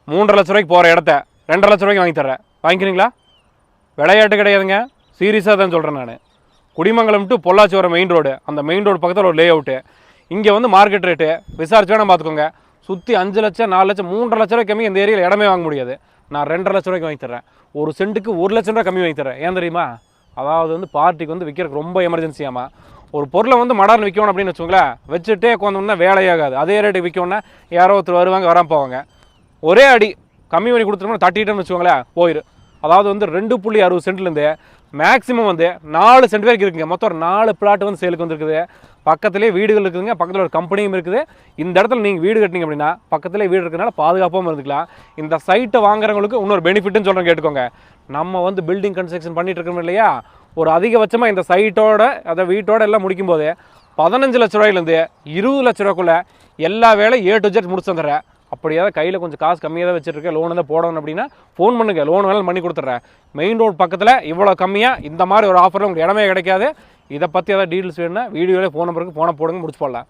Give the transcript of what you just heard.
3.5 லட்ச ரூபாய்க்கு போகிற இடத்த 2.5 லட்ச ரூபாய்க்கு வாங்கி தர்றேன். வாங்கிக்கிறீங்களா? விளையாட்டு கிடையாதுங்க, சீரியஸாக தான் சொல்கிறேன் நான். குடிமங்கலம் டு பொள்ளாச்சி வர மெயின் ரோடு, அந்த மெயின் ரோடு பக்கத்தில் ஒரு லே அவுட்டு. இங்கே வந்து மார்க்கெட் ரேட்டு விசாரிச்சு வேணால் பார்த்துக்கோங்க. சுற்றி 5 லட்சம் 4 லட்சம் 3.5 லட்ச ரூபாய் கம்மி இந்த ஏரியாவில் இடமே வாங்க முடியாது. நான் 2.5 லட்ச ரூபாய்க்கு வாங்கி தர்றேன். ஒரு சென்ட்டுக்கு 1 லட்சம் ரூபாய் கம்மி வாங்கி தர்றேன். ஏன் தெரியுமா? அதாவது வந்து பார்ட்டிக்கு வந்து விற்கிறதுக்கு ரொம்ப எமர்ஜென்சியாமா. ஒரு பொருளை வந்து மடார்னு விற்கணும் அப்படின்னு வச்சுக்கோங்களேன், வச்சுட்டே உட்காந்தோம்னா வேலையாகாது. அதே ரேட்டுக்கு விற்கணும்னா யாரோ ஒருத்தர் வருவாங்க, வராமல் போவாங்க. ஒரே அடி கம்மி பண்ணி கொடுத்துட்டோம்னா தட்டிட்டோம்னு வச்சுக்கோங்களேன், போயிடும். அதாவது வந்து 2.60 சென்ட்லேருந்து மேக்ஸிமம் வந்து 4 சென்ட் வரைக்கும் இருக்குங்க. மொத்தம் ஒரு 4 பிளாட் வந்து சேலுக்கு வந்துருக்குது. பக்கத்துலேயே வீடுகள் இருக்குதுங்க, பக்கத்தில் ஒரு கம்பெனியும் இருக்குது. இந்த இடத்துல நீங்கள் வீடு கட்டினீங்க அப்படின்னா பக்கத்துலேயே வீடு இருக்கிறதுனால பாதுகாப்பாகவும் இருந்துக்கலாம். இந்த சைட்டை வாங்குறவங்களுக்கு இன்னொரு பெனிஃபிட்னு சொல்கிறேன், கேட்டுக்கோங்க. நம்ம வந்து பில்டிங் கன்ஸ்ட்ரக்ஷன் பண்ணிட்டு இருக்கோம் இல்லையா, ஒரு அதிகபட்சமாக இந்த சைட்டோட அதை வீட்டோட எல்லாம் முடிக்கும்போது 15 லட்ச ரூபாயிலேருந்து 20 லட்ச ரூபாய்க்குள்ளே எல்லா வேலையும் A to Z முடிச்சு வந்துடுறேன். அப்படியாவது கையில் கொஞ்சம் காசு கம்மியாக தான் வச்சுருக்கேன், லோன் தான் போடணும் அப்படின்னா ஃபோன் பண்ணுங்கள், லோன் வேணாலும் பண்ணி கொடுத்துட்றேன். மெயின் ரோடு பக்கத்தில் இவ்வளோ கம்மியாக இந்த மாதிரி ஒரு ஆஃபரில் உங்களுக்கு இடமே கிடைக்காது. இதை பற்றி ஏதாவது டீட்டெயில்ஸ் வேணும்னா வீடியோவில் ஃபோன் நம்பருக்கு ஃபோனை போடுங்க, முடிச்சு போடலாம்.